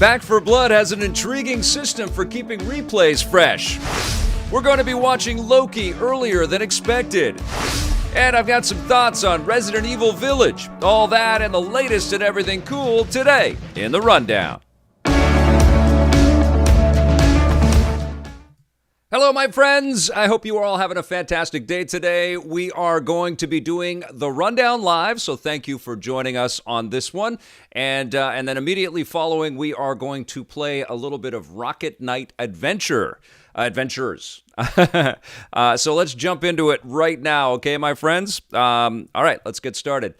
Back 4 Blood has an intriguing system for keeping replays fresh. We're going to be watching Loki earlier than expected. And I've got some thoughts on Resident Evil Village. All that and the latest and everything cool today in the Rundown. Hello, my friends. I hope you are all having a fantastic day today. We are going to be doing the Rundown live, so thank you for joining us on this one. And then immediately following, we are going to play a little bit of Rocket Knight Adventures. So let's jump into it right now, okay, my friends? All right, let's get started.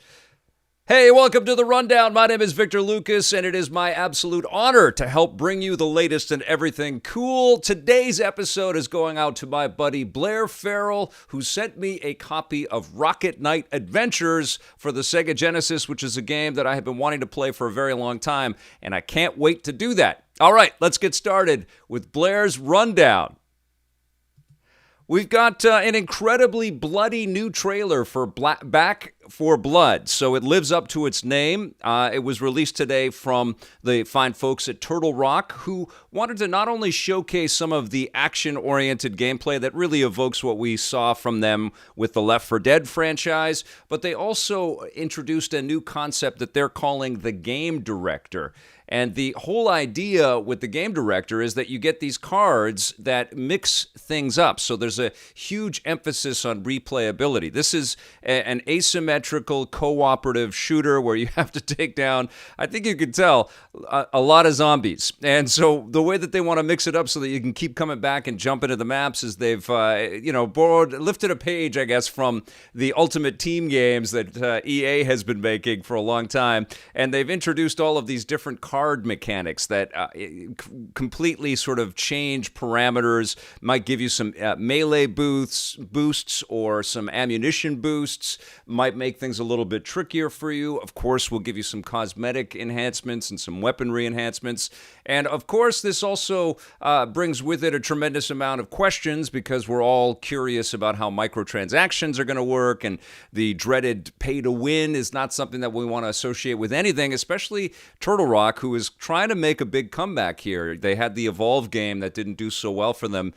Hey, welcome to the Rundown. My name is Victor Lucas, and it is my absolute honor to help bring you the latest and everything cool. Today's episode is going out to my buddy Blair Farrell, who sent me a copy of Rocket Knight Adventures for the Sega Genesis, which is a game that I have been wanting to play for a very long time, and I can't wait to do that. All right, let's get started with Blair's Rundown. We've got an incredibly bloody new trailer for Back 4 Blood, so it lives up to its name. It was released today from the fine folks at Turtle Rock, who wanted to not only showcase some of the action-oriented gameplay that really evokes what we saw from them with the Left 4 Dead franchise, but they also introduced a new concept that they're calling the Game Director. And the whole idea with the Game Director is that you get these cards that mix things up. So there's a huge emphasis on replayability. This is an asymmetrical cooperative shooter where you have to take down, I think you could tell, a lot of zombies. And so the way that they want to mix it up so that you can keep coming back and jump into the maps is they've, lifted a page, I guess, from the Ultimate Team games that EA has been making for a long time. And they've introduced all of these different card mechanics that completely sort of change parameters, might give you some melee boosts or some ammunition boosts, might make things a little bit trickier for you. Of course, we'll give you some cosmetic enhancements and some weaponry enhancements. And of course, this also brings with it a tremendous amount of questions because we're all curious about how microtransactions are going to work, and the dreaded pay-to-win is not something that we want to associate with anything, especially Turtle Rock, who is trying to make a big comeback here. They had the Evolve game that didn't do so well for them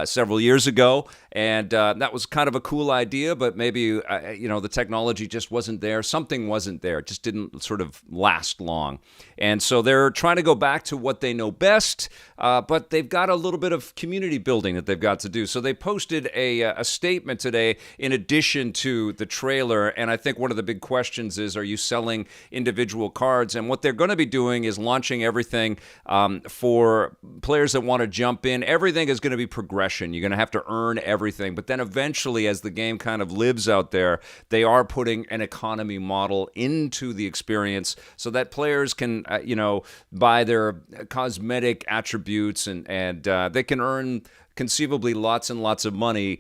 several years ago, and that was kind of a cool idea, but maybe, the technology just wasn't there. Something wasn't there. It just didn't sort of last long. And so they're trying to go back to what they know best, but they've got a little bit of community building that they've got to do. So they posted a statement today in addition to the trailer, and I think one of the big questions is, are you selling individual cards? And what they're going to be doing is launching everything for players that want to jump in. Everything is going to be progression. You're going to have to earn everything. But then eventually, as the game kind of lives out there, they are putting an economy model into the experience so that players can, buy their cosmetic attributes and they can earn conceivably lots and lots of money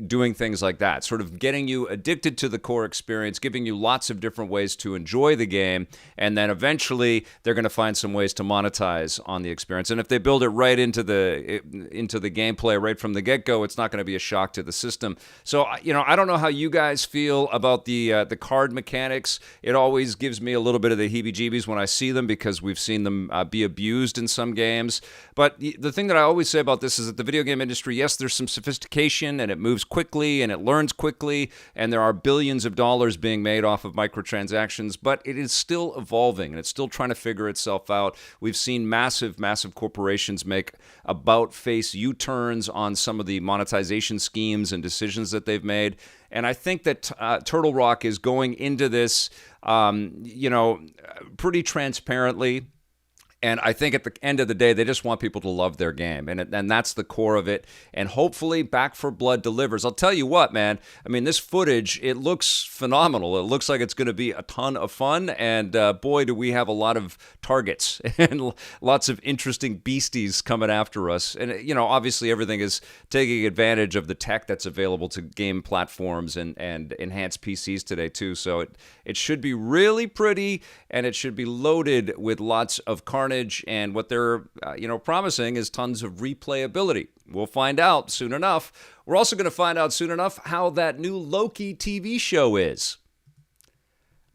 doing things like that, sort of getting you addicted to the core experience, giving you lots of different ways to enjoy the game, and then eventually they're going to find some ways to monetize on the experience. And if they build it right into the gameplay right from the get-go, it's not going to be a shock to the system. So, I don't know how you guys feel about the card mechanics. It always gives me a little bit of the heebie-jeebies when I see them because we've seen them be abused in some games. But the thing that I always say about this is that the video game industry, yes, there's some sophistication and it moves quickly and it learns quickly and there are billions of dollars being made off of microtransactions, but it is still evolving and it's still trying to figure itself out. We've seen massive corporations make about-face U-turns on some of the monetization schemes and decisions that they've made. And I think that Turtle Rock is going into this, pretty transparently. And I think at the end of the day, they just want people to love their game. And that's the core of it. And hopefully Back 4 Blood delivers. I'll tell you what, man. I mean, this footage, it looks phenomenal. It looks like it's going to be a ton of fun. And boy, do we have a lot of targets and lots of interesting beasties coming after us. And, obviously everything is taking advantage of the tech that's available to game platforms and enhanced PCs today, too. So it should be really pretty, and it should be loaded with lots of carnage. And what they're, promising is tons of replayability. We'll find out soon enough. We're also going to find out soon enough how that new Loki TV show is.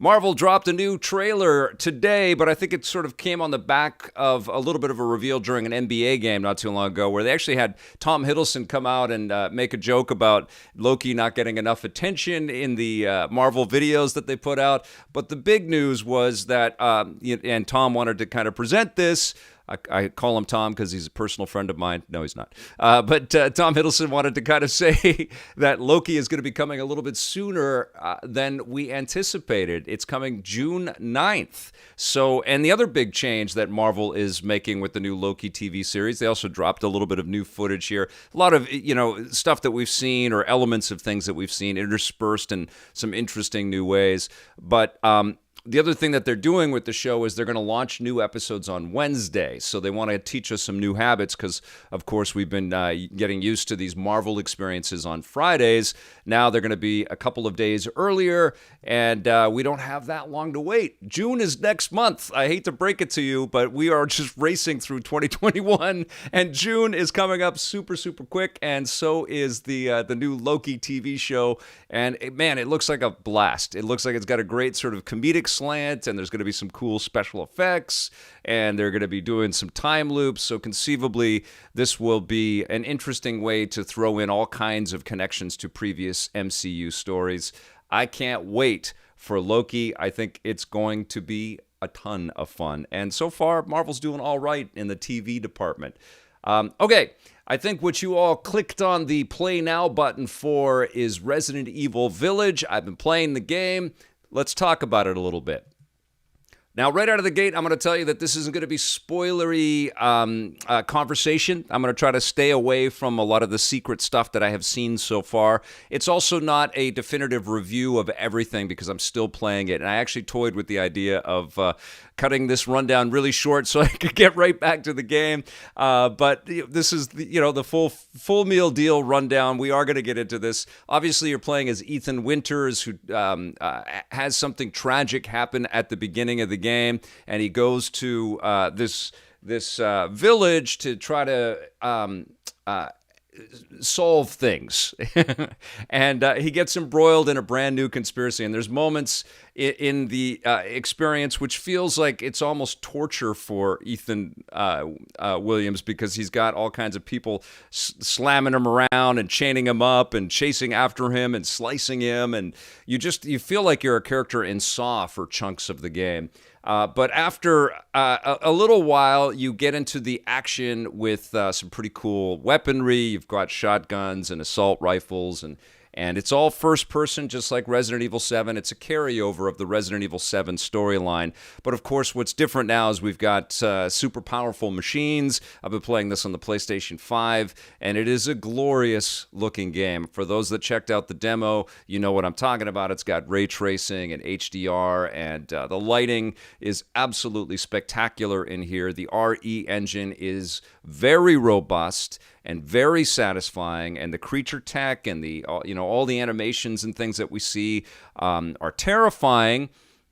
Marvel dropped a new trailer today, but I think it sort of came on the back of a little bit of a reveal during an NBA game not too long ago, where they actually had Tom Hiddleston come out and make a joke about Loki not getting enough attention in the Marvel videos that they put out. But the big news was that, and Tom wanted to kind of present this. I call him Tom because he's a personal friend of mine. No, he's not. But Tom Hiddleston wanted to kind of say that Loki is going to be coming a little bit sooner than we anticipated. It's coming June 9th. So, and the other big change that Marvel is making with the new Loki TV series, they also dropped a little bit of new footage here. A lot of, stuff that we've seen or elements of things that we've seen interspersed in some interesting new ways. But, the other thing that they're doing with the show is they're going to launch new episodes on Wednesday. So they want to teach us some new habits because, of course, we've been getting used to these Marvel experiences on Fridays. Now they're going to be a couple of days earlier, and we don't have that long to wait. June is next month. I hate to break it to you, but we are just racing through 2021, and June is coming up super, super quick, and so is the new Loki TV show. And, man, it looks like a blast. It looks like it's got a great sort of comedic slant, and there's going to be some cool special effects, and they're going to be doing some time loops. So conceivably, this will be an interesting way to throw in all kinds of connections to previous MCU stories. I can't wait for Loki. I think it's going to be a ton of fun. And so far, Marvel's doing all right in the TV department. Okay, I think what you all clicked on the Play Now button for is Resident Evil Village. I've been playing the game. Let's talk about it a little bit. Now, right out of the gate, I'm going to tell you that this isn't going to be spoilery conversation. I'm going to try to stay away from a lot of the secret stuff that I have seen so far. It's also not a definitive review of everything because I'm still playing it. And I actually toyed with the idea of cutting this rundown really short so I could get right back to the game. But this is the full meal deal rundown. We are going to get into this. Obviously, you're playing as Ethan Winters, who has something tragic happen at the beginning of the game, and he goes to this village to try to solve things. And he gets embroiled in a brand new conspiracy. And there's moments in the experience which feels like it's almost torture for Ethan Williams, because he's got all kinds of people slamming him around and chaining him up and chasing after him and slicing him. And you feel like you're a character in Saw for chunks of the game. But after a little while, you get into the action with some pretty cool weaponry. You've got shotguns and assault rifles, and it's all first person, just like Resident Evil 7. It's a carryover of the Resident Evil 7 storyline. But of course, what's different now is we've got super powerful machines. I've been playing this on the PlayStation 5, and it is a glorious looking game. For those that checked out the demo, you know what I'm talking about. It's got ray tracing and HDR, and the lighting is absolutely spectacular in here. The RE engine is very robust and very satisfying, and the creature tech and the all the animations and things that we see are terrifying.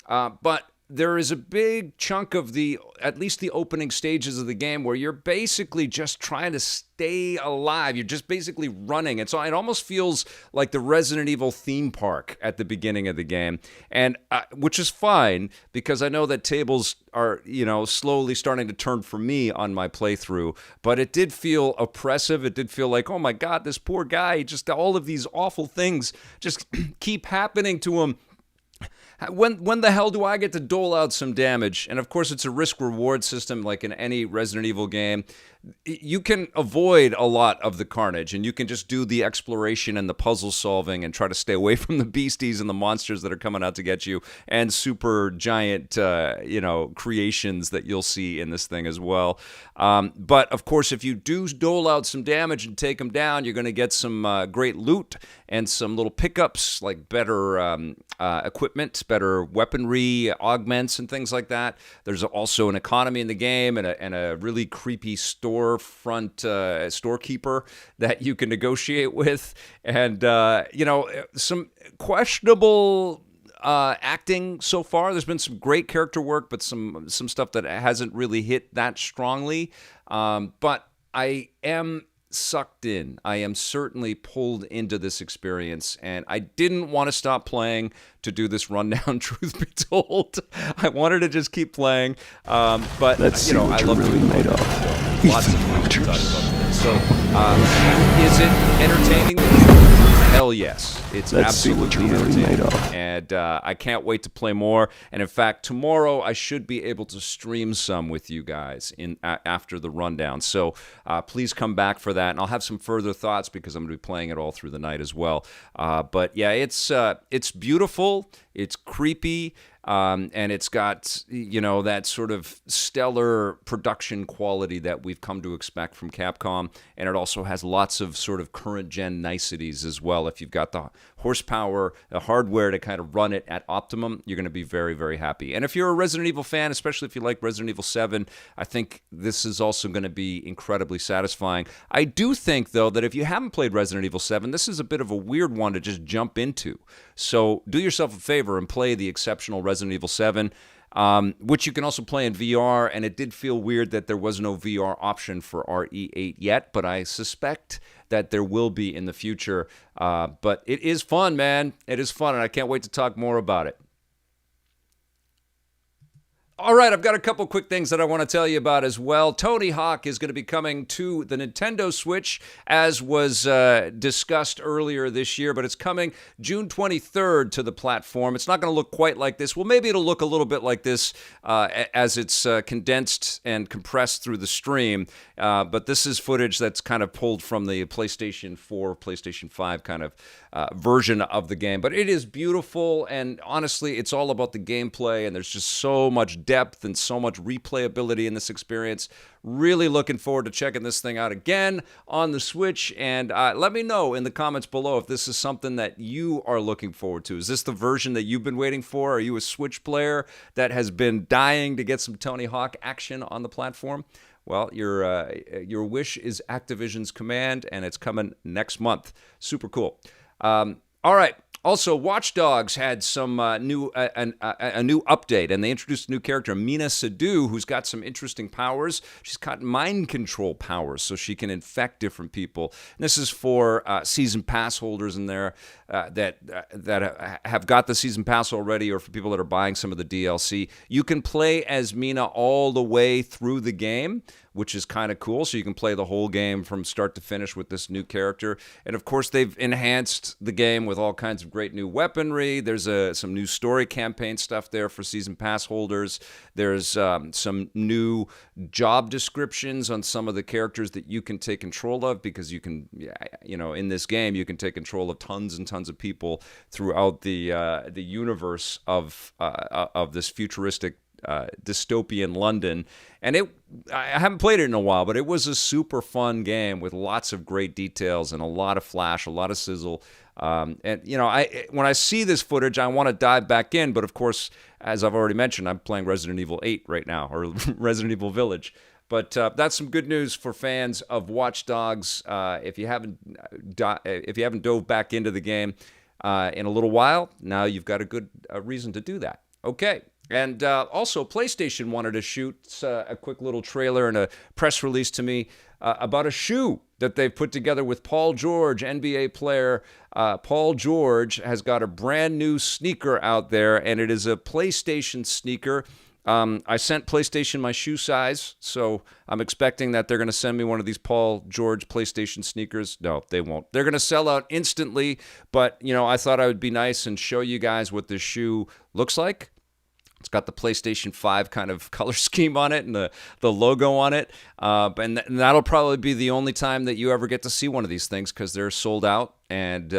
But there is a big chunk of at least the opening stages of the game where you're basically just trying to stay alive. You're just basically running. And so it almost feels like the Resident Evil theme park at the beginning of the game, and which is fine because I know that tables are, slowly starting to turn for me on my playthrough. But it did feel oppressive. It did feel like, oh my God, this poor guy, just all of these awful things just keep happening to him. When the hell do I get to dole out some damage? And of course, it's a risk-reward system like in any Resident Evil game. You can avoid a lot of the carnage, and you can just do the exploration and the puzzle solving and try to stay away from the beasties and the monsters that are coming out to get you, and super giant, creations that you'll see in this thing as well. But of course, if you do dole out some damage and take them down, you're going to get some great loot and some little pickups like better equipment, better weaponry, augments, and things like that. There's also an economy in the game and a really creepy storefront storekeeper that you can negotiate with, and some questionable acting so far. There's been some great character work, but some stuff that hasn't really hit that strongly. But I am sucked in. I am certainly pulled into this experience, and I didn't want to stop playing to do this rundown, truth be told. I wanted to just keep playing, but Let's I love really made of. Lots of fun to talk about this. So, is it entertaining? Hell yes. It's absolutely entertaining. And I can't wait to play more. And in fact, tomorrow I should be able to stream some with you guys after the rundown. So please come back for that. And I'll have some further thoughts because I'm going to be playing it all through the night as well. But yeah, it's beautiful. It's creepy. And it's got, that sort of stellar production quality that we've come to expect from Capcom. And it also has lots of sort of current-gen niceties as well. If you've got the horsepower, the hardware to kind of run it at optimum, you're going to be very, very happy. And if you're a Resident Evil fan, especially if you like Resident Evil 7, I think this is also going to be incredibly satisfying. I do think, though, that if you haven't played Resident Evil 7, this is a bit of a weird one to just jump into. So do yourself a favor and play the exceptional Resident Evil 7, which you can also play in VR, and it did feel weird that there was no VR option for RE8 yet, but I suspect that there will be in the future. But it is fun, man. It is fun, and I can't wait to talk more about it. All right, I've got a couple quick things that I want to tell you about as well. Tony Hawk is going to be coming to the Nintendo Switch, as was discussed earlier this year, but it's coming June 23rd to the platform. It's not going to look quite like this. Well, maybe it'll look a little bit like this as it's condensed and compressed through the stream, but this is footage that's kind of pulled from the PlayStation 4, PlayStation 5 kind of version of the game. But it is beautiful, and honestly, it's all about the gameplay, and there's just so much depth and so much replayability in this experience. Really looking forward to checking this thing out again on the Switch, and let me know in the comments below if this is something that you are looking forward to. Is this the version that you've been waiting for? Are you a Switch player that has been dying to get some Tony Hawk action on the platform? Well, your wish is Activision's command, and it's coming next month. Super cool. All right. Also, Watch Dogs had some new update, and they introduced a new character, Mina Sadu, who's got some interesting powers. She's got mind control powers, so she can infect different people. And this is for season pass holders in there that have got the season pass already, or for people that are buying some of the DLC. You can play as Mina all the way through the game, which is kind of cool. So you can play the whole game from start to finish with this new character. And of course, they've enhanced the game with all kinds of great new weaponry. There's some new story campaign stuff there for season pass holders. There's some new job descriptions on some of the characters that you can take control of, because you can, in this game, you can take control of tons and tons of people throughout the universe of this futuristic dystopian London. And I haven't played it in a while, but it was a super fun game with lots of great details and a lot of flash, a lot of sizzle. And when I see this footage, I want to dive back in. But of course, as I've already mentioned, I'm playing Resident Evil 8 right now, or Resident Evil Village. But that's some good news for fans of Watch Dogs. If you haven't dove back into the game in a little while, now you've got a good reason to do that. Okay. And also, PlayStation wanted to shoot a quick little trailer and a press release to me about a shoe that they've put together with Paul George, NBA player. Paul George has got a brand new sneaker out there, and it is a PlayStation sneaker. I sent PlayStation my shoe size, so I'm expecting that they're going to send me one of these Paul George PlayStation sneakers. No, they won't. They're going to sell out instantly, but, I thought I would be nice and show you guys what this shoe looks like. It's got the PlayStation 5 kind of color scheme on it and the logo on it. And that'll probably be the only time that you ever get to see one of these things, because they're sold out. And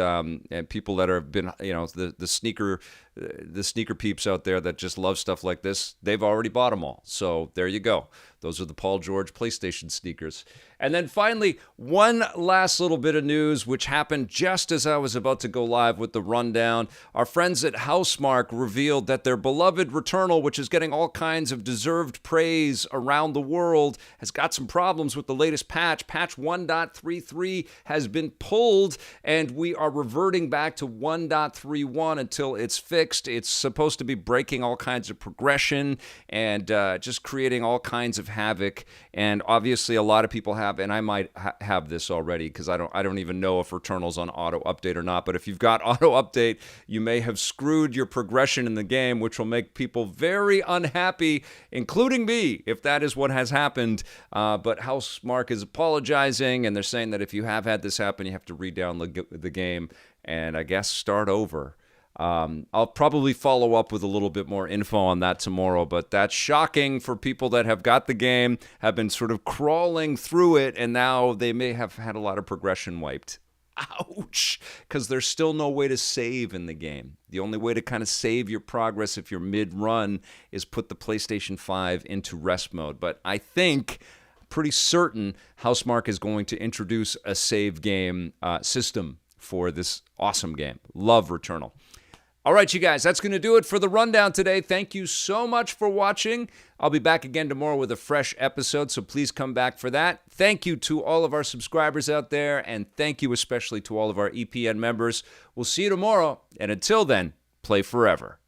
people that have been, the sneaker peeps out there that just love stuff like this, they've already bought them all. So there you go. Those are the Paul George PlayStation sneakers. And then finally, one last little bit of news, which happened just as I was about to go live with the rundown. Our friends at Housemarque revealed that their beloved Returnal, which is getting all kinds of deserved praise around the world, has got some problems with the latest patch. Patch 1.33 has been pulled, and and we are reverting back to 1.31 until it's fixed. It's supposed to be breaking all kinds of progression and just creating all kinds of havoc. And obviously, a lot of people have, and I might have this already because I don't even know if Returnal's on auto update or not. But if you've got auto update, you may have screwed your progression in the game, which will make people very unhappy, including me, if that is what has happened. But Housemarque is apologizing, and they're saying that if you have had this happen, you have to re-download the game and I guess start over. I'll probably follow up with a little bit more info on that tomorrow, but that's shocking for people that have got the game, have been sort of crawling through it, and now they may have had a lot of progression wiped. Ouch! Because there's still no way to save in the game. The only way to kind of save your progress if you're mid-run is put the PlayStation 5 into rest mode. But I think, pretty certain, Housemarque is going to introduce a save game system for this awesome game. Love Returnal. All right, you guys, that's going to do it for the rundown today. Thank you so much for watching. I'll be back again tomorrow with a fresh episode, so please come back for that. Thank you to all of our subscribers out there, and thank you especially to all of our EPN members. We'll see you tomorrow, and until then, play forever.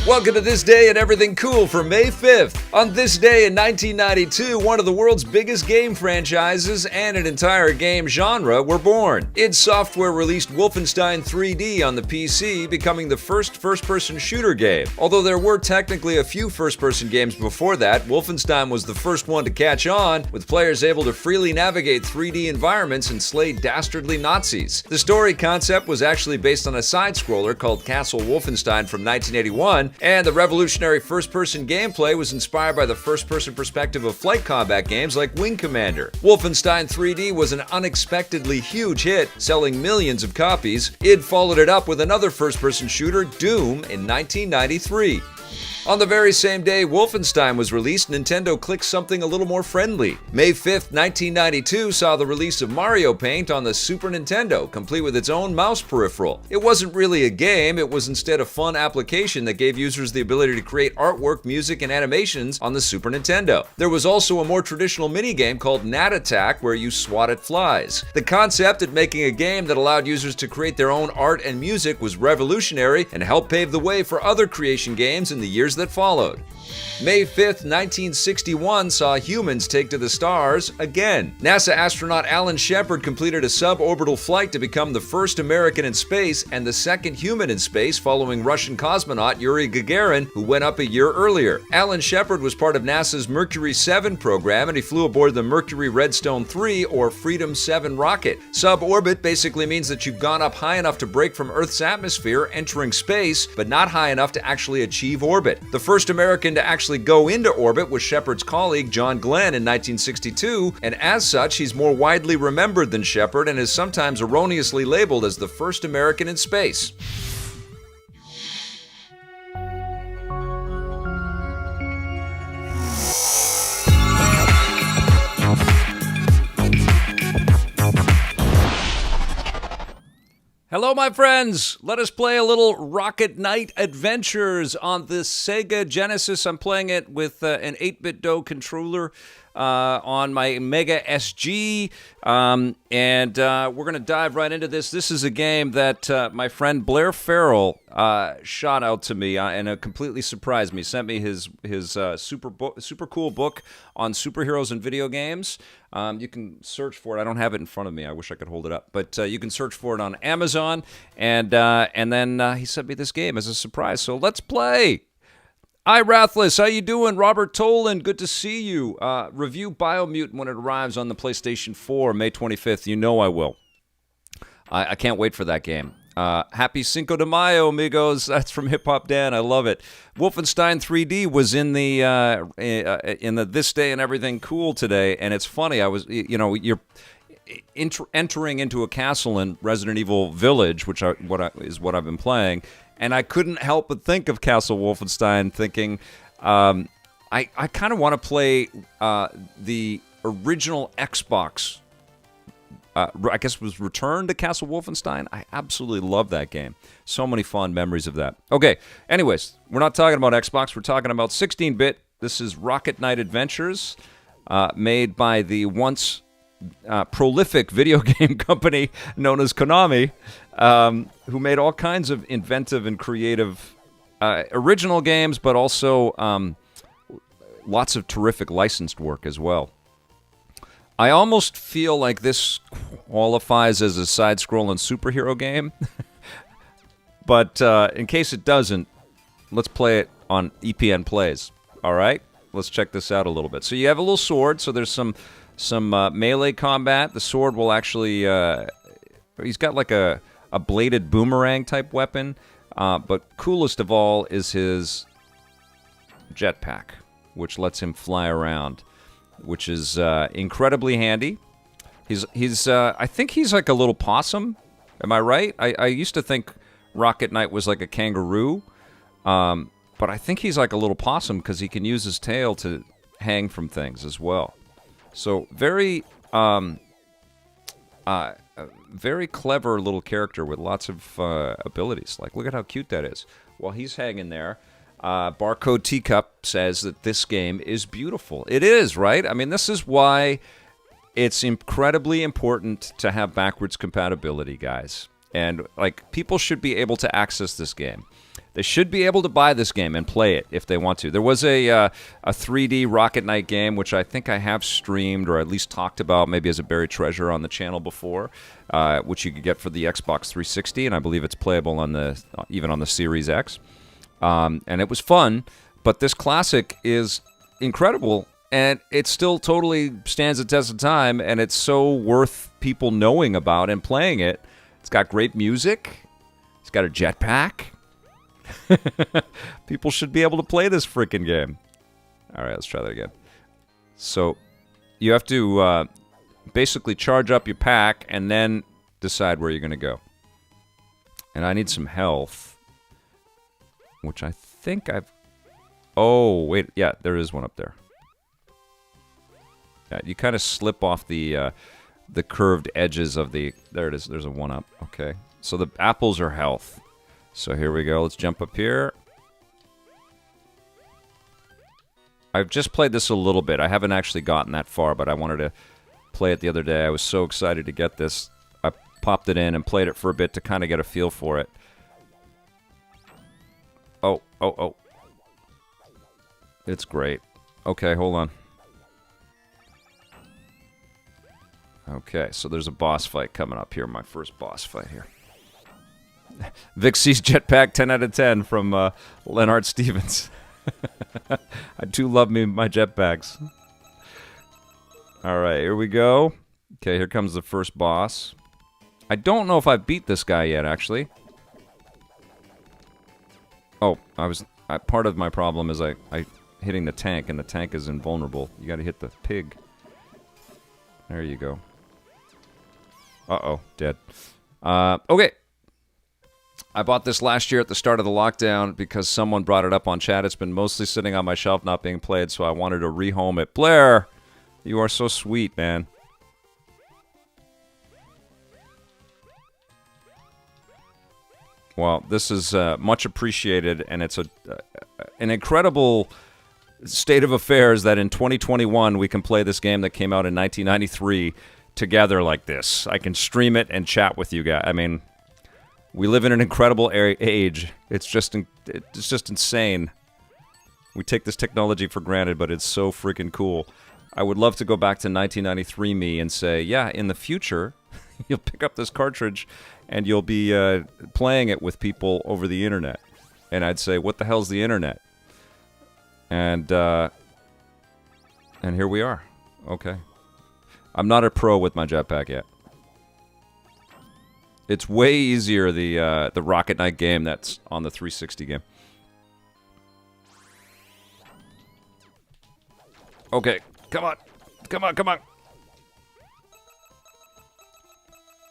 Welcome to This Day and Everything Cool for May 5th. On this day in 1992, one of the world's biggest game franchises and an entire game genre were born. id Software released Wolfenstein 3D on the PC, becoming the first first-person shooter game. Although there were technically a few first-person games before that, Wolfenstein was the first one to catch on, with players able to freely navigate 3D environments and slay dastardly Nazis. The story concept was actually based on a side-scroller called Castle Wolfenstein from 1981, and the revolutionary first-person gameplay was inspired by the first-person perspective of flight combat games like Wing Commander. Wolfenstein 3D was an unexpectedly huge hit, selling millions of copies. id followed it up with another first-person shooter, Doom, in 1993. On the very same day Wolfenstein was released, Nintendo clicked something a little more friendly. May 5th, 1992 saw the release of Mario Paint on the Super Nintendo, complete with its own mouse peripheral. It wasn't really a game, it was instead a fun application that gave users the ability to create artwork, music, and animations on the Super Nintendo. There was also a more traditional minigame called Gnat Attack, where you swat at flies. The concept of making a game that allowed users to create their own art and music was revolutionary and helped pave the way for other creation games in the years that followed. May 5th, 1961 saw humans take to the stars again. NASA astronaut Alan Shepard completed a suborbital flight to become the first American in space and the second human in space following Russian cosmonaut Yuri Gagarin, who went up a year earlier. Alan Shepard was part of NASA's Mercury 7 program, and he flew aboard the Mercury Redstone 3 or Freedom 7 rocket. Suborbit basically means that you've gone up high enough to break from Earth's atmosphere, entering space, but not high enough to actually achieve orbit. The first American to actually go into orbit was Shepard's colleague John Glenn in 1962, and as such, he's more widely remembered than Shepard and is sometimes erroneously labeled as the first American in space. Hello, my friends! Let us play a little Rocket Knight Adventures on the Sega Genesis. I'm playing it with an 8-bit-do controller on my Mega SG, and we're going to dive right into this. This is a game that my friend Blair Farrell shot out to me and it completely surprised me. Sent me his super cool book on superheroes and video games. You can search for it. I don't have it in front of me. I wish I could hold it up. But you can search for it on Amazon. And then he sent me this game as a surprise. So let's play. Hi, Rathless. How you doing? Robert Tolan, good to see you. Review Biomutant when it arrives on the PlayStation 4, May 25th. You know I will. I can't wait for that game. Happy Cinco de Mayo, amigos. That's from Hip Hop Dan. I love it. Wolfenstein 3D was in the This Day and Everything Cool today, and it's funny. You're entering into a castle in Resident Evil Village, which is what I've been playing, And I couldn't help but think of Castle Wolfenstein, thinking, I kind of want to play the original Xbox. I guess it was Return to Castle Wolfenstein. I absolutely love that game. So many fond memories of that. Okay, anyways, we're not talking about Xbox. We're talking about 16-bit. This is Rocket Knight Adventures, made by the once prolific video game company known as Konami, who made all kinds of inventive and creative original games, but also lots of terrific licensed work as well. I almost feel like this qualifies as a side-scrolling superhero game, but in case it doesn't, let's play it on EPN Plays. All right, let's check this out a little bit. So you have a little sword. So there's some melee combat. The sword will actually he's got like a bladed boomerang type weapon, but coolest of all is his jetpack, which lets him fly around, which is incredibly handy. He's I think he's like a little possum. Am I right? I used to think Rocket Knight was like a kangaroo, but I think he's like a little possum because he can use his tail to hang from things as well. So very clever little character with lots of abilities. Like, look at how cute that is. While he's hanging there, Barcode Teacup says that this game is beautiful. It is, right? I mean, this is why it's incredibly important to have backwards compatibility, guys. And, like, people should be able to access this game. They should be able to buy this game and play it if they want to. There was a 3D Rocket Knight game, which I think I have streamed or at least talked about maybe as a buried treasure on the channel before, which you could get for the Xbox 360, and I believe it's playable on even on the Series X. And it was fun, but this classic is incredible, and it still totally stands the test of time, and it's so worth people knowing about and playing it. It's got great music. It's got a jetpack. People should be able to play this freaking game. All right, let's try that again. So you have to basically charge up your pack and then decide where you're going to go. And I need some health, which I think I've... Oh, wait. Yeah, there is one up there. Yeah, you kind of slip off the curved edges of the... There it is. There's a one up. Okay. So the apples are health. So here we go. Let's jump up here. I've just played this a little bit. I haven't actually gotten that far, but I wanted to play it the other day. I was so excited to get this. I popped it in and played it for a bit to kind of get a feel for it. Oh. It's great. Okay, hold on. Okay, so there's a boss fight coming up here. My first boss fight here. Vixie's Jetpack 10 out of 10 from Leonard Stevens. I do love me my jetpacks. All right, here we go. Okay, here comes the first boss. I don't know if I beat this guy yet, actually. Oh, part of my problem is I hitting the tank, and the tank is invulnerable. You got to hit the pig. There you go. Uh-oh, dead. Okay. I bought this last year at the start of the lockdown because someone brought it up on chat. It's been mostly sitting on my shelf, not being played, so I wanted to rehome it. Blair, you are so sweet, man. Well, this is much appreciated, and it's an incredible state of affairs that in 2021 we can play this game that came out in 1993 together like this. I can stream it and chat with you guys. I mean... We live in an incredible age. It's just insane. We take this technology for granted, but it's so freaking cool. I would love to go back to 1993 me and say, yeah, in the future, you'll pick up this cartridge and you'll be playing it with people over the internet. And I'd say, what the hell's the internet? And here we are. Okay. I'm not a pro with my jetpack yet. It's way easier, the Rocket Knight game that's on the 360 game. Okay, come on.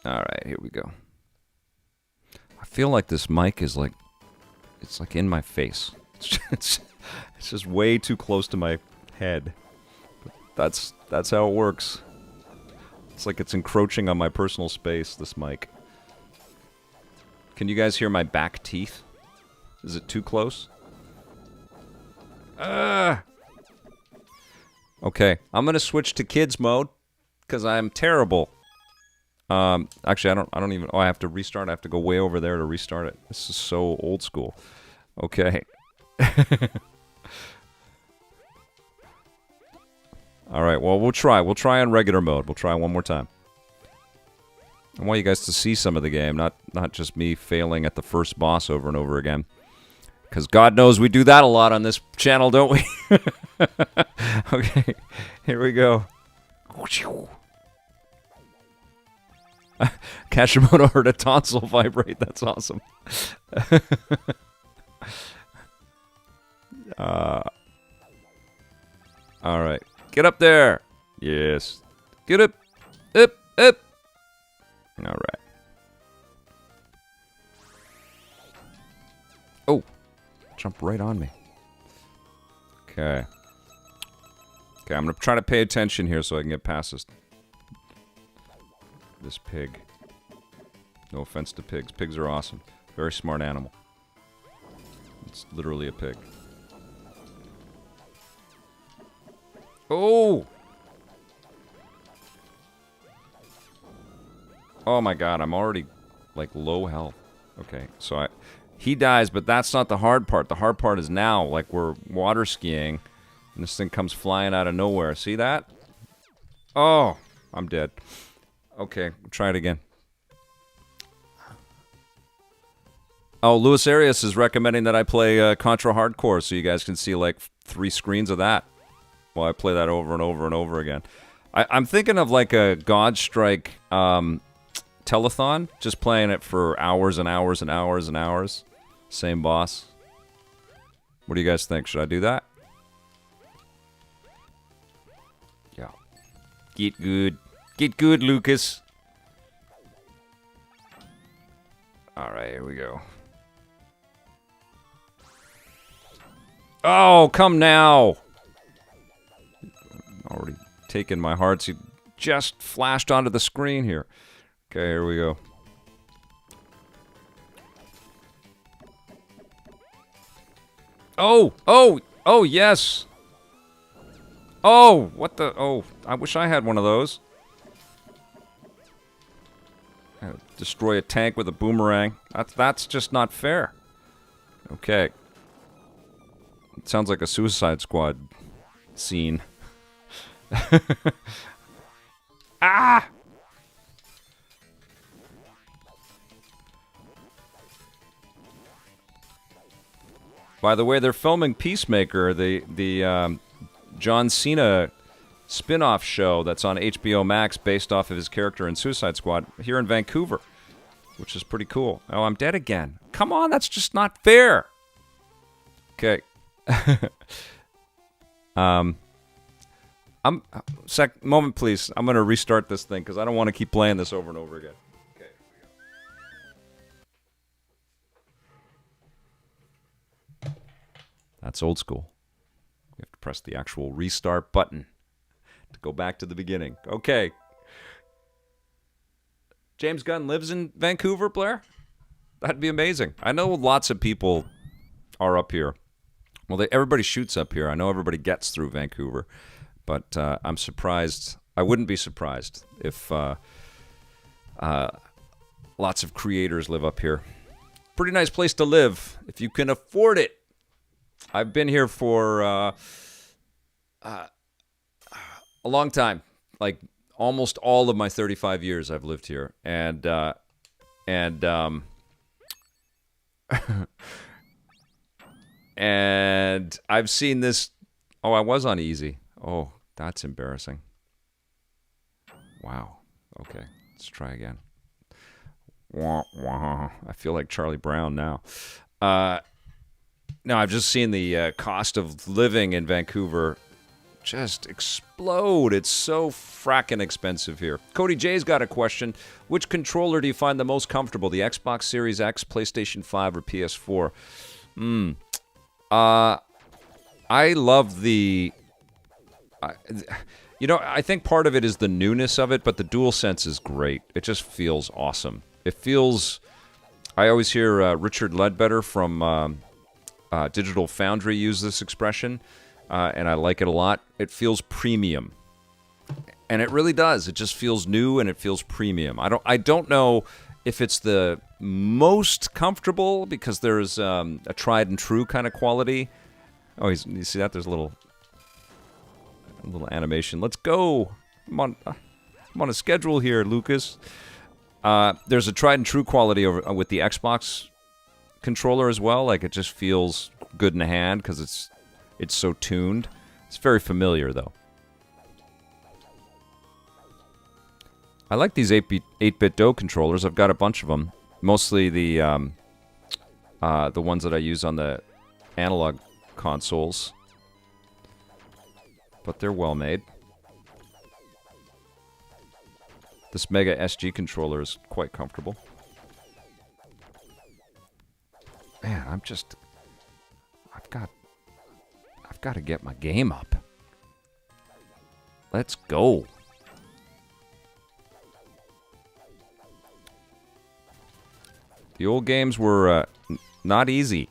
All right, here we go. I feel like this mic is like it's like in my face. It's just way too close to my head. That's how it works. It's like it's encroaching on my personal space, this mic. Can you guys hear my back teeth? Is it too close? Okay, I'm gonna switch to kids mode because I'm terrible. Actually, I don't even. Oh, I have to restart. I have to go way over there to restart it. This is so old school. Okay. All right. Well, we'll try. We'll try on regular mode. We'll try one more time. I want you guys to see some of the game, not just me failing at the first boss over and over again. Because God knows we do that a lot on this channel, don't we? Okay, here we go. Kashimoto heard a tonsil vibrate. That's awesome. All right, get up there. Yes, get up, up, up. All right. Oh, jump right on me. Okay. Okay, I'm gonna try to pay attention here so I can get past this pig. No offense to pigs. Pigs are awesome. Very smart animal. It's literally a pig. Oh! Oh my god, I'm already, like, low health. Okay, so he dies, but that's not the hard part. The hard part is now, like, we're water skiing, and this thing comes flying out of nowhere. See that? Oh, I'm dead. Okay, try it again. Oh, Luis Arias is recommending that I play Contra Hardcore, so you guys can see, like, 3 screens of that while I play that over and over and over again. I'm thinking of, like, a Godstrike, telethon, just playing it for hours and hours and hours and hours. Same boss. What do you guys think? Should I do that? Yeah. Get good. Get good, Lucas. Alright, here we go. Oh, come now! Already taken my hearts. He just flashed onto the screen here. Okay, here we go. Oh! Oh! Oh, yes! Oh! What the... Oh, I wish I had one of those. Destroy a tank with a boomerang. That's just not fair. Okay. It sounds like a Suicide Squad scene. Ah! By the way, they're filming Peacemaker, the John Cena spin-off show that's on HBO Max based off of his character in Suicide Squad here in Vancouver, which is pretty cool. Oh, I'm dead again. Come on, that's just not fair. Okay. Moment, please. I'm going to restart this thing because I don't want to keep playing this over and over again. Okay. That's old school. You have to press the actual restart button to go back to the beginning. Okay. James Gunn lives in Vancouver, Blair? That'd be amazing. I know lots of people are up here. Well, everybody shoots up here. I know everybody gets through Vancouver. But I'm surprised. I wouldn't be surprised if lots of creators live up here. Pretty nice place to live if you can afford it. I've been here for a long time, like almost all of my 35 years I've lived here, and and I've seen this. Oh, I was on easy. Oh, that's embarrassing. Wow. Okay, let's try again. Wah, wah. I feel like Charlie Brown now. No, I've just seen the cost of living in Vancouver just explode. It's so fracking expensive here. Cody J's got a question. Which controller do you find the most comfortable? The Xbox Series X, PlayStation 5, or PS4? I love the... I think part of it is the newness of it, but the DualSense is great. It just feels awesome. It feels... I always hear Richard Ledbetter from Digital Foundry use this expression, and I like it a lot. It feels premium. And it really does. It just feels new and it feels premium. I don't know if it's the most comfortable because there's a tried and true kind of quality. Oh, you see that? There's a little animation. Let's go. I'm on a schedule here, Lucas. There's a tried and true quality with the Xbox controller as well. Like, it just feels good in the hand because it's so tuned. It's very familiar though. I like these 8-bit Do controllers. I've got a bunch of them. Mostly the ones that I use on the analog consoles. But they're well made. This Mega SG controller is quite comfortable. Man, I've got to get my game up. Let's go. The old games were not easy.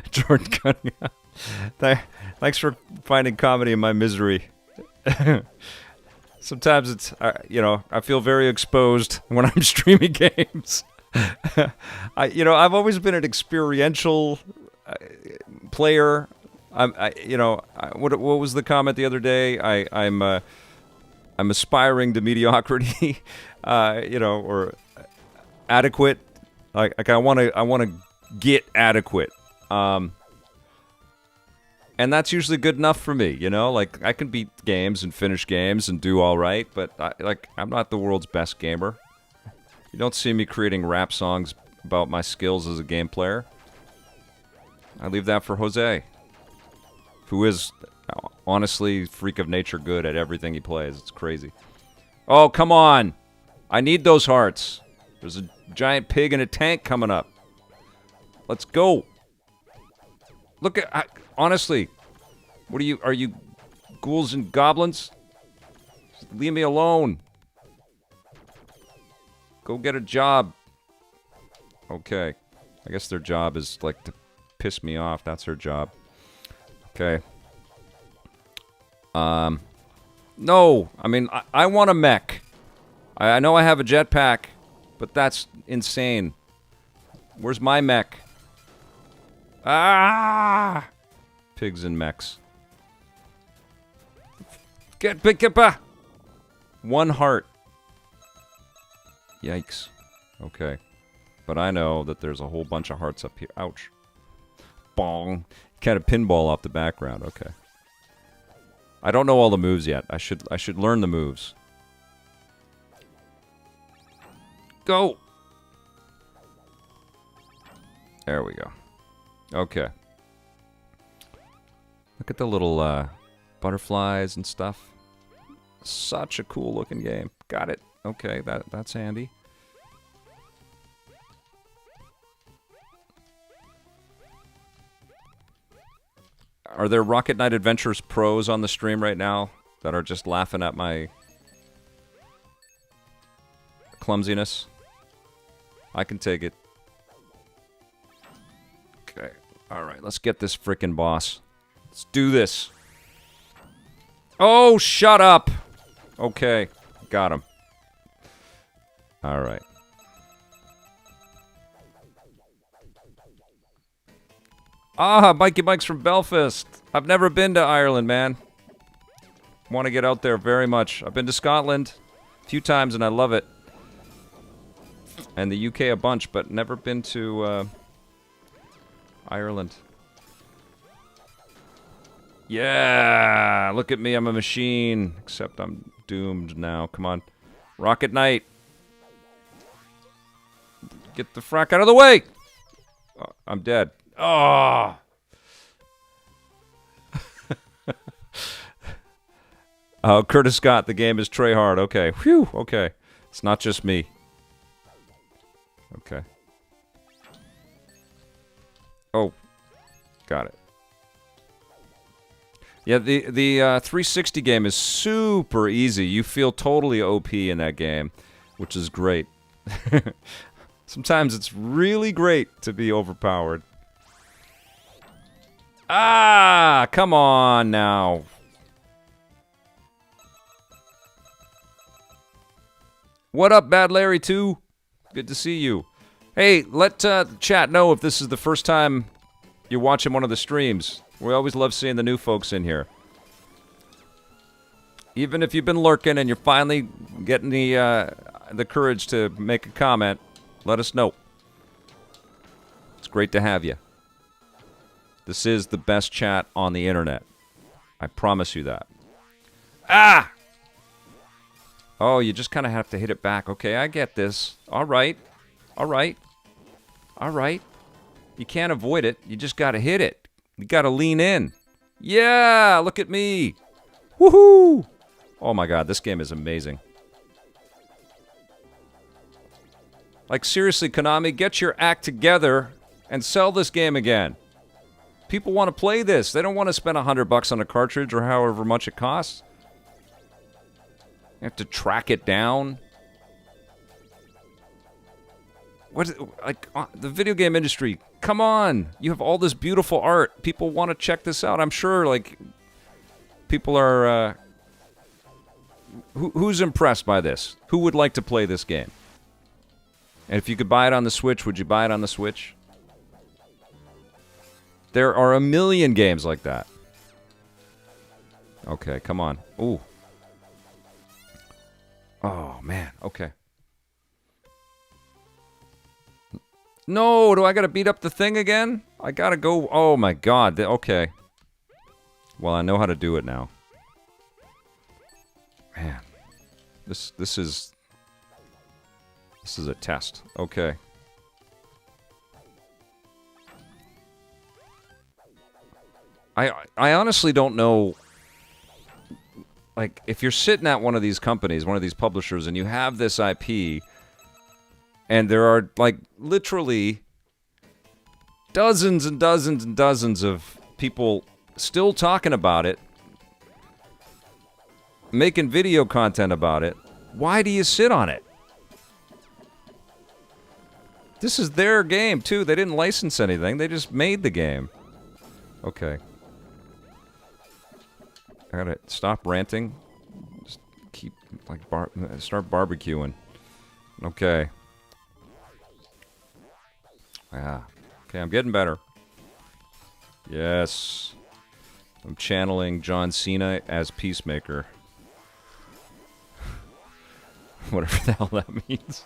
Jordan Cunningham. Thanks for finding comedy in my misery. Sometimes it's, I feel very exposed when I'm streaming games. I've always been an experiential player. What was the comment the other day? I'm aspiring to mediocrity, or adequate. Like I want to get adequate, and that's usually good enough for me. Like I can beat games and finish games and do all right, but I'm not the world's best gamer. You don't see me creating rap songs about my skills as a game player. I leave that for Jose, who is honestly freak of nature good at everything he plays. It's crazy. Oh, come on. I need those hearts. There's a giant pig in a tank coming up. Let's go. Look at... honestly, what are you ghouls and goblins? Just leave me alone. Go get a job. Okay. I guess their job is, like, to piss me off. That's their job. Okay. No. I mean, I want a mech. I know I have a jetpack, but that's insane. Where's my mech? Ah! Pigs and mechs. Get back! One heart. Yikes. Okay. But I know that there's a whole bunch of hearts up here. Ouch. Bong. Kind of pinball off the background. Okay. I don't know all the moves yet. I should learn the moves. Go. There we go. Okay. Look at the little butterflies and stuff. Such a cool looking game. Got it. Okay, that's handy. Are there Rocket Knight Adventures pros on the stream right now that are just laughing at my clumsiness? I can take it. Okay. Alright, let's get this frickin' boss. Let's do this. Oh, shut up! Okay, got him. Alright. Ah, Mikey Mike's from Belfast. I've never been to Ireland, man. Want to get out there very much. I've been to Scotland a few times and I love it. And the UK a bunch, but never been to Ireland. Yeah, look at me, I'm a machine. Except I'm doomed now. Come on. Rocket Knight. Get the frack out of the way! Oh, I'm dead. Oh! Curtis Scott, the game is try hard. Okay. Whew. Okay. It's not just me. Okay. Oh. Got it. Yeah, the 360 game is super easy. You feel totally OP in that game, which is great. Sometimes it's really great to be overpowered. Ah, come on now. What up, Bad Larry 2? Good to see you. Hey, let the chat know if this is the first time you're watching one of the streams. We always love seeing the new folks in here. Even if you've been lurking and you're finally getting the courage to make a comment, let us know. It's great to have you. This is the best chat on the internet. I promise you that. Ah! Oh, you just kind of have to hit it back. Okay, I get this. All right. All right. All right. You can't avoid it. You just got to hit it. You got to lean in. Yeah, look at me. Woohoo! Oh my god, this game is amazing. Like, seriously, Konami, get your act together and sell this game again. People want to play this. They don't want to spend $100 on a cartridge or however much it costs. You have to track it down. What is it, like, the video game industry, come on. You have all this beautiful art. People want to check this out. I'm sure, like, people are, who's impressed by this? Who would like to play this game? And if you could buy it on the Switch, would you buy it on the Switch? There are a million games like that. Okay, come on. Ooh. Oh, man. Okay. No, do I gotta beat up the thing again? I gotta go... Oh, my God. Okay. Well, I know how to do it now. Man. This is... This is a test. Okay. I honestly don't know... Like, if you're sitting at one of these companies, one of these publishers, and you have this IP, and there are, like, literally dozens and dozens and dozens of people still talking about it, making video content about it, why do you sit on it? This is their game, too. They didn't license anything. They just made the game. Okay. I gotta stop ranting. Just keep, like, start barbecuing. Okay. Yeah. Okay, I'm getting better. Yes. I'm channeling John Cena as Peacemaker. Whatever the hell that means.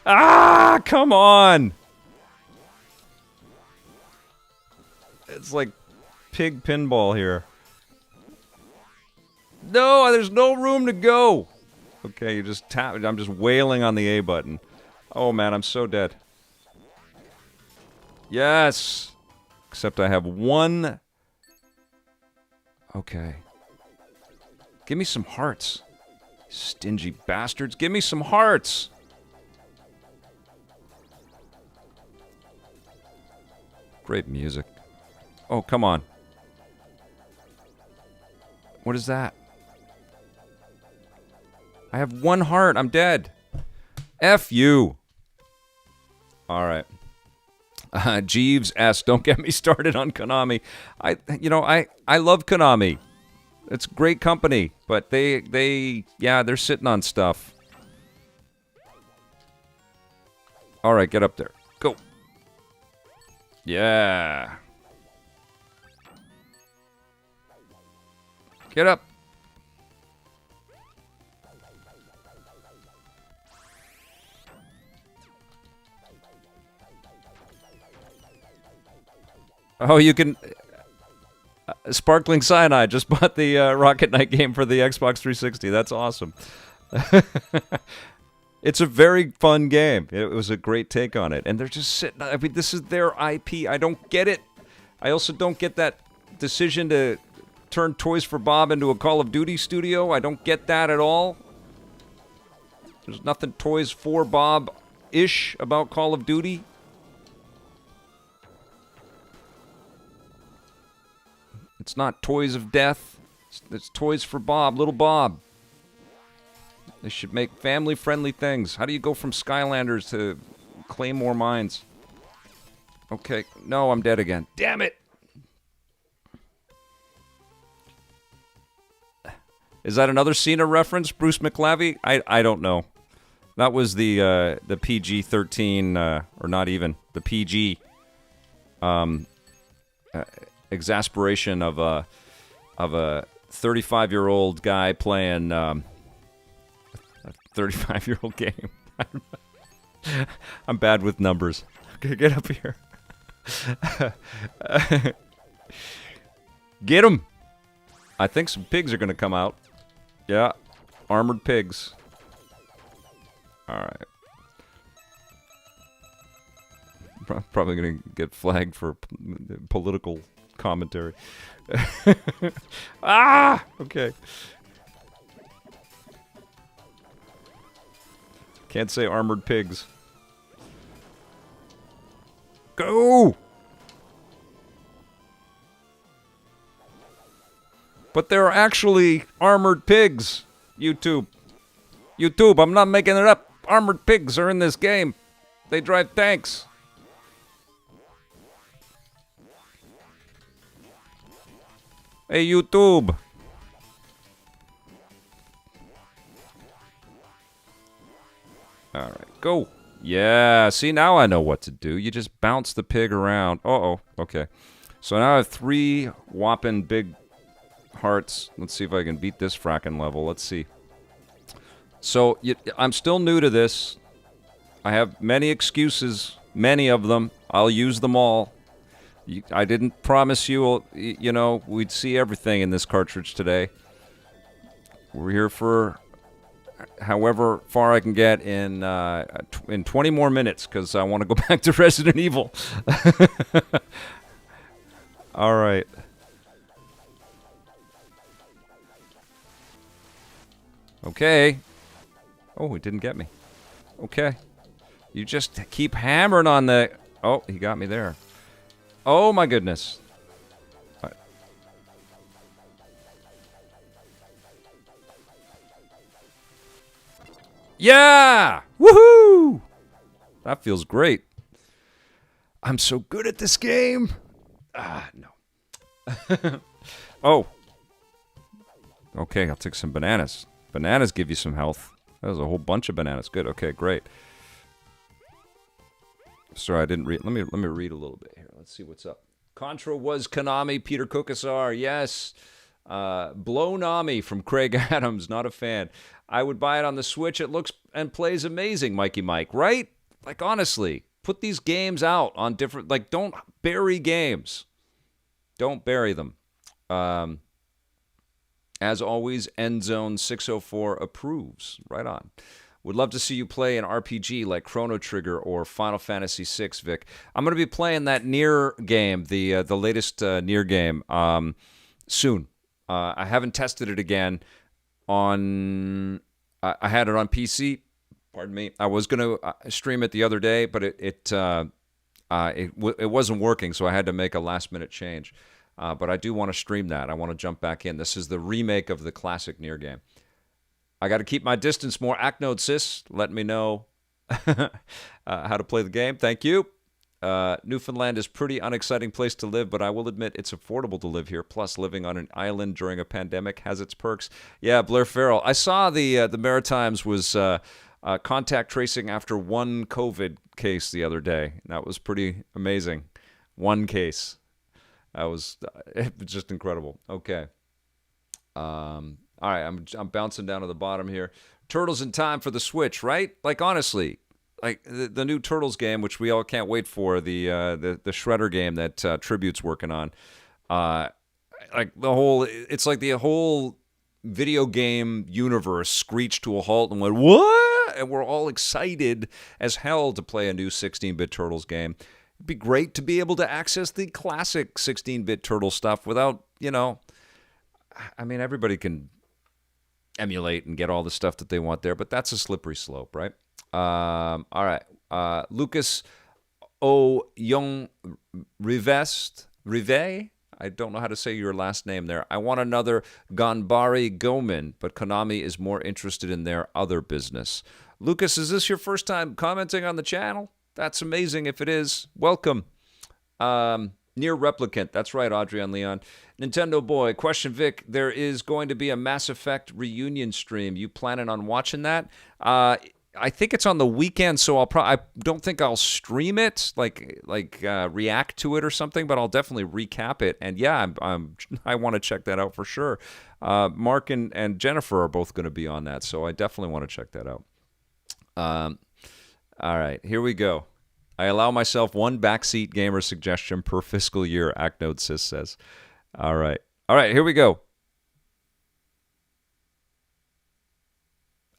Ah, come on! It's like pig pinball here. No, there's no room to go. Okay, you just tap. I'm just wailing on the A button. Oh man, I'm so dead. Yes. Except I have one. Okay. Give me some hearts. Stingy bastards. Give me some hearts. Great music. Oh, come on. What is that? I have one heart. I'm dead. F you. All right. Jeeves asks, don't get me started on Konami. I love Konami. It's great company, but they're sitting on stuff. All right, get up there. Go. Yeah. Get up. Oh, you can... Sparkling Cyanide just bought the Rocket Knight game for the Xbox 360. That's awesome. It's a very fun game. It was a great take on it. And they're just sitting... I mean, this is their IP. I don't get it. I also don't get that decision to turn Toys for Bob into a Call of Duty studio. I don't get that at all. There's nothing Toys for Bob-ish about Call of Duty. It's not Toys of Death. It's Toys for Bob, Little Bob. They should make family-friendly things. How do you go from Skylanders to Claymore Mines? Okay, no, I'm dead again. Damn it! Is that another Cena reference, Bruce McLavy? I don't know. That was the PG-13, or not even, the PG exasperation of a 35-year-old guy playing a 35-year-old game. I'm bad with numbers. Okay, get up here. Get him! I think some pigs are going to come out. Yeah, armored pigs. Alright. Probably going to get flagged for political commentary. Ah! Okay. Can't say armored pigs. Go! But there are actually armored pigs, YouTube. YouTube, I'm not making it up. Armored pigs are in this game. They drive tanks. Hey, YouTube. Alright, go. Yeah, see, now I know what to do. You just bounce the pig around. Uh-oh, okay. So now I have 3 whopping big hearts. Let's see if I can beat this fracking level. Let's see. So, I'm still new to this. I have many excuses, many of them. I'll use them all. I didn't promise you, you know, we'd see everything in this cartridge today. We're here for however far I can get in 20 more minutes, because I want to go back to Resident Evil. All right. Okay. Oh, it didn't get me. Okay. You just keep hammering on the... Oh, he got me there. Oh, my goodness. Yeah! Woohoo! That feels great. I'm so good at this game. Ah, no. Oh. Okay, I'll take some bananas. Bananas give you some health. That was a whole bunch of bananas. Good. Okay, great. Sorry, I didn't read. Let me read a little bit here. Let's see what's up. Contra was Konami. Peter Kukasar. Yes. Blow-nami from Craig Adams. Not a fan. I would buy it on the Switch. It looks and plays amazing, Mikey Mike. Right? Like, honestly, put these games out on different... Like, don't bury games. Don't bury them. As always, Endzone604 approves. Right on. Would love to see you play an RPG like Chrono Trigger or Final Fantasy VI, Vic. I'm going to be playing that Nier game, the latest Nier game, soon. I haven't tested it again on... I had it on PC. Pardon me. I was going to stream it the other day, but it wasn't working, so I had to make a last-minute change. But I do want to stream that. I want to jump back in. This is the remake of the classic Nier game. I got to keep my distance more. Acnode Sis, let me know how to play the game. Thank you. Newfoundland is a pretty unexciting place to live, but I will admit it's affordable to live here. Plus, living on an island during a pandemic has its perks. Yeah, Blair Farrell. I saw the Maritimes was contact tracing after one COVID case the other day. That was pretty amazing. One case. That was just incredible. Okay. All right, I'm bouncing down to the bottom here. Turtles in Time for the Switch, right? Like, honestly, like the new Turtles game, which we all can't wait for, the Shredder game that Tribute's working on. Like it's like the whole video game universe screeched to a halt and went, what? And we're all excited as hell to play a new 16-bit Turtles game. It'd be great to be able to access the classic 16-bit Turtle stuff without, I mean, everybody can emulate and get all the stuff that they want there, but that's a slippery slope, right? All right. Lucas O. Young Rive? I don't know how to say your last name there. I want another Ganbare Gomen, but Konami is more interested in their other business. Lucas, is this your first time commenting on the channel? That's amazing if it is. Welcome. Near Replicant. That's right, Adrian Leon. Nintendo Boy. Question, Vic. There is going to be a Mass Effect reunion stream. You planning on watching that? I think it's on the weekend, so I don't think I'll stream it, like react to it or something, but I'll definitely recap it. And yeah, I want to check that out for sure. Mark and Jennifer are both going to be on that, so I definitely want to check that out. All right, here we go. I allow myself one backseat gamer suggestion per fiscal year, Acnode Sis says. All right, here we go.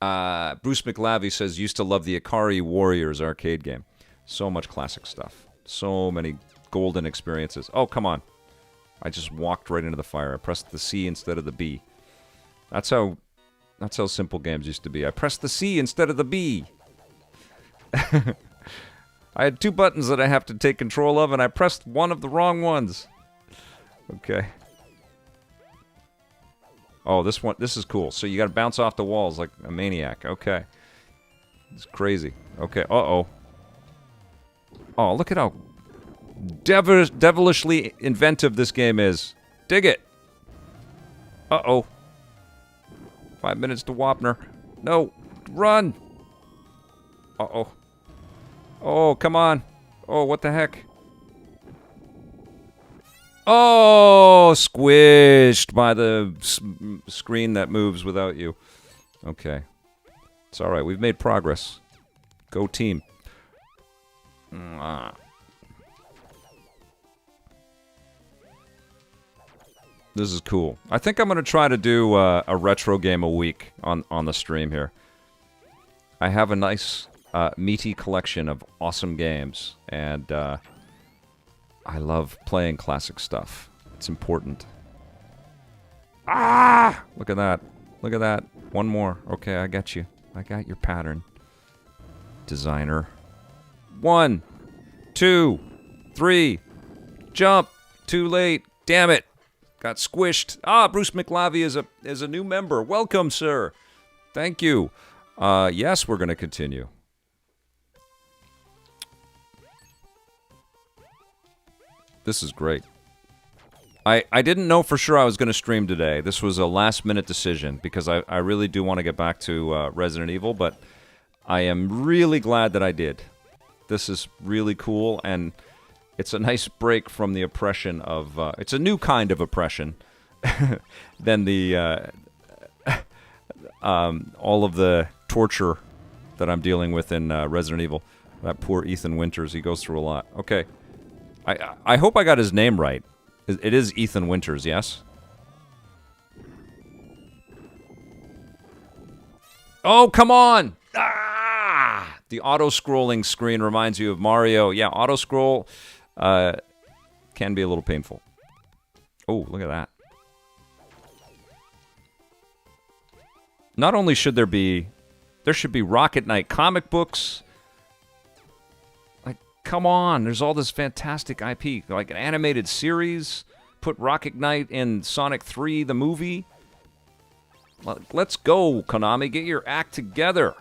Bruce McLavy says, used to love the Ikari Warriors arcade game. So much classic stuff. So many golden experiences. Oh, come on. I just walked right into the fire. I pressed the C instead of the B. That's how simple games used to be. I pressed the C instead of the B. I had two buttons that I have to take control of, and I pressed one of the wrong ones. Okay. Oh, this is cool. So you got to bounce off the walls like a maniac. Okay. It's crazy. Okay. Uh-oh. Oh, look at how devilishly inventive this game is. Dig it. Uh-oh. 5 minutes to Wapner. No. Run. Uh-oh. Oh, come on. Oh, what the heck? Oh, squished by the screen that moves without you. Okay. It's all right. We've made progress. Go team. This is cool. I think I'm going to try to do a retro game a week on the stream here. I have a nice, meaty collection of awesome games, and I love playing classic stuff. It's important. Ah! Look at that. Look at that. One more. Okay, I got you. I got your pattern. Designer. 1, 2, 3. Jump. Too late. Damn it. Got squished. Ah, Bruce McLavy is a new member. Welcome, sir. Thank you. Yes, we're going to continue. This is great. I didn't know for sure I was going to stream today. This was a last-minute decision because I really do want to get back to Resident Evil, but I am really glad that I did. This is really cool, and it's a nice break from the oppression of... it's a new kind of oppression than the... all of the torture that I'm dealing with in Resident Evil. That poor Ethan Winters, he goes through a lot. Okay. I hope I got his name right. It is Ethan Winters, yes? Oh, come on! Ah! The auto-scrolling screen reminds you of Mario. Yeah, auto-scroll can be a little painful. Oh, look at that. Not only should there should be Rocket Knight comic books. Come on, there's all this fantastic IP, like an animated series. Put Rocket Knight in Sonic 3, the movie. Let's go, Konami, get your act together.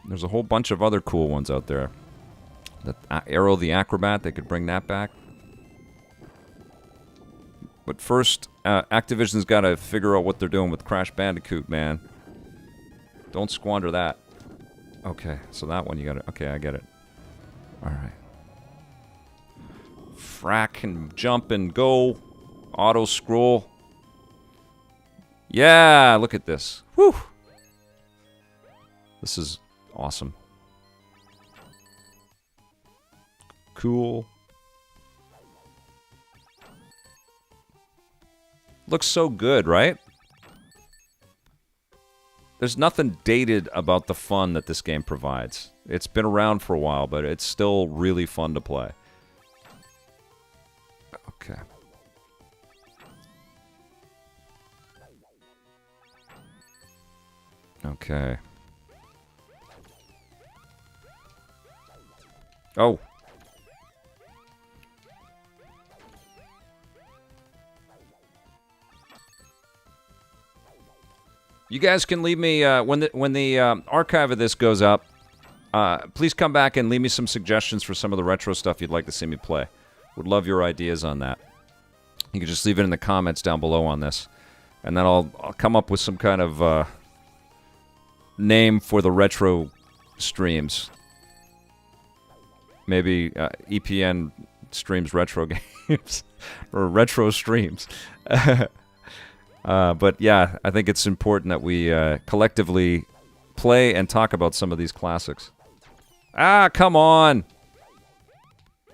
There's a whole bunch of other cool ones out there. Arrow the Acrobat, they could bring that back. But first, Activision's got to figure out what they're doing with Crash Bandicoot, man. Don't squander that. Okay, so that one you got it. Okay, I get it. All right. Frack and jump and go. Auto scroll. Yeah, look at this. Whew. This is awesome. Cool. Looks so good, right? There's nothing dated about the fun that this game provides. It's been around for a while, but it's still really fun to play. Okay. Okay. Oh. You guys can leave me when the archive of this goes up. Please come back and leave me some suggestions for some of the retro stuff you'd like to see me play. Would love your ideas on that. You can just leave it in the comments down below on this, and then I'll come up with some kind of name for the retro streams. Maybe EPN streams retro games or retro streams. But yeah, I think it's important that we collectively play and talk about some of these classics. Ah, come on!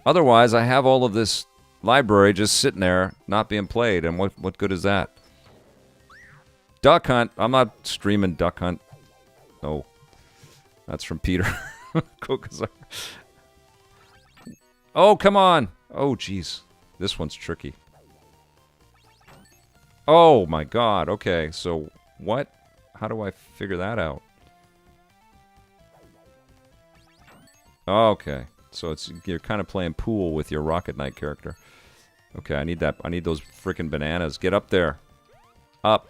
Otherwise, I have all of this library just sitting there, not being played, and what good is that? Duck Hunt. I'm not streaming Duck Hunt. No. That's from Peter. Oh, come on! Oh, jeez. This one's tricky. Oh, my God. Okay, so what? How do I figure that out? Okay, so you're kind of playing pool with your Rocket Knight character. Okay, I need that. I need those freaking bananas. Get up there. Up.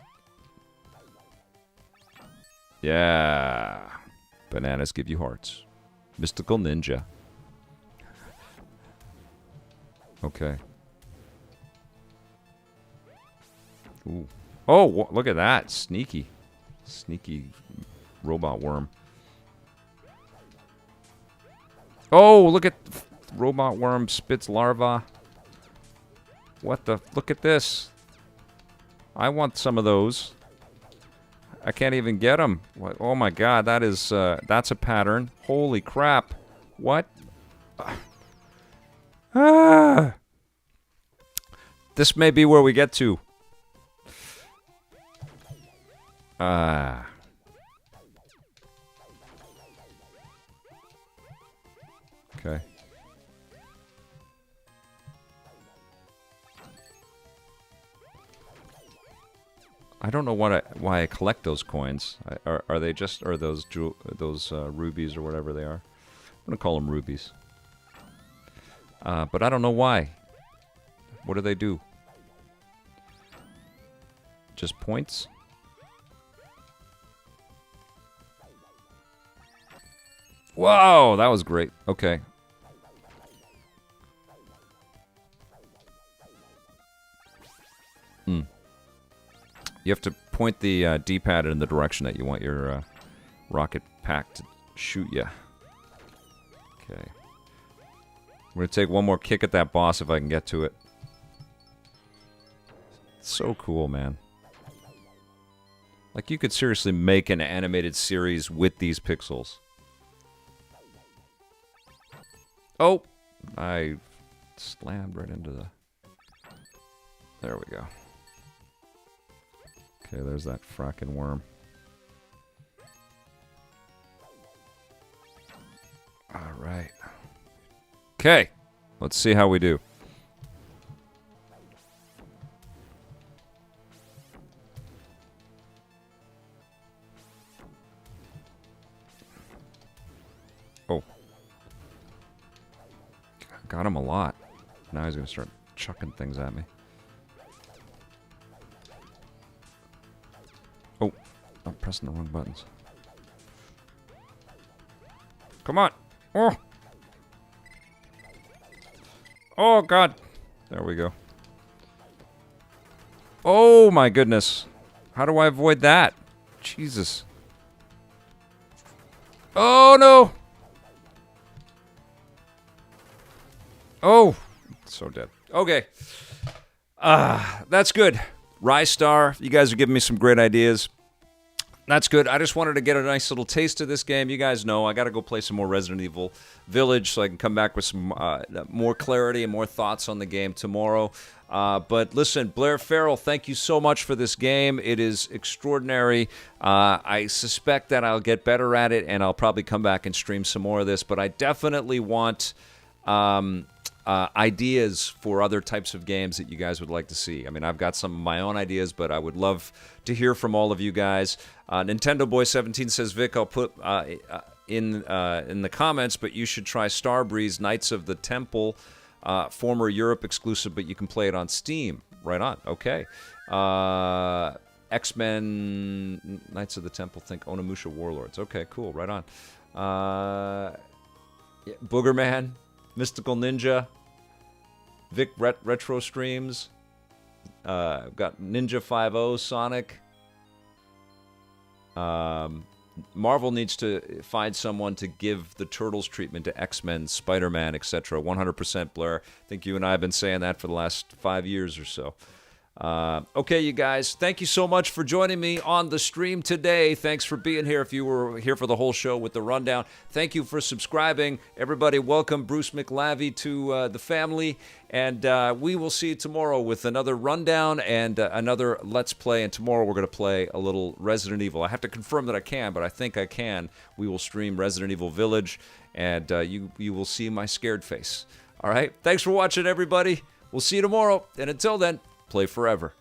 Yeah. Bananas give you hearts. Mystical Ninja. Okay. Ooh. Oh, look at that. Sneaky. Sneaky robot worm. Oh, look at robot worm spits larva. What the? Look at this. I want some of those. I can't even get them. What? Oh my God, that is that's a pattern. Holy crap! What? Ah! This may be where we get to. Ah. Okay. I don't know why I collect those coins. Are they just those rubies or whatever they are? I'm gonna call them rubies. But I don't know why. What do they do? Just points? Whoa, that was great. Okay. You have to point the D-pad in the direction that you want your rocket pack to shoot you. Okay. I'm going to take one more kick at that boss if I can get to it. So cool, man. Like, you could seriously make an animated series with these pixels. Oh! I slammed right into the... There we go. Okay, there's that frackin' worm. Alright. Okay, let's see how we do. Oh. Got him a lot. Now he's gonna start chucking things at me. Oh, I'm pressing the wrong buttons. Come on. Oh. Oh, God. There we go. Oh, my goodness. How do I avoid that? Jesus. Oh, no. Oh. So dead. Okay. That's good. Rise Star, you guys are giving me some great ideas. That's good. I just wanted to get a nice little taste of this game. You guys know I got to go play some more Resident Evil Village so I can come back with some more clarity and more thoughts on the game tomorrow. But listen, Blair Farrell, thank you so much for this game. It is extraordinary. I suspect that I'll get better at it, and I'll probably come back and stream some more of this. But I definitely want... ideas for other types of games that you guys would like to see. I mean, I've got some of my own ideas, but I would love to hear from all of you guys. Nintendo Boy 17 says, Vic, I'll put in the comments, but you should try Starbreeze Knights of the Temple, former Europe exclusive, but you can play it on Steam. Right on. Okay. X-Men Knights of the Temple, think Onimusha Warlords. Okay, cool. Right on. Boogerman, Mystical Ninja, Vic Retro Streams. Got Ninja 5.0, Sonic. Marvel needs to find someone to give the Turtles treatment to X-Men, Spider-Man, etc. 100% Blair. I think you and I have been saying that for the last 5 years or so. Okay, you guys, thank you so much for joining me on the stream today. Thanks for being here if you were here for the whole show with the rundown. Thank you for subscribing. Everybody, welcome Bruce McLavy to the family. And we will see you tomorrow with another rundown and another Let's Play. And tomorrow we're going to play a little Resident Evil. I have to confirm that I can, but I think I can. We will stream Resident Evil Village, and you will see my scared face. All right? Thanks for watching, everybody. We'll see you tomorrow. And until then, play forever.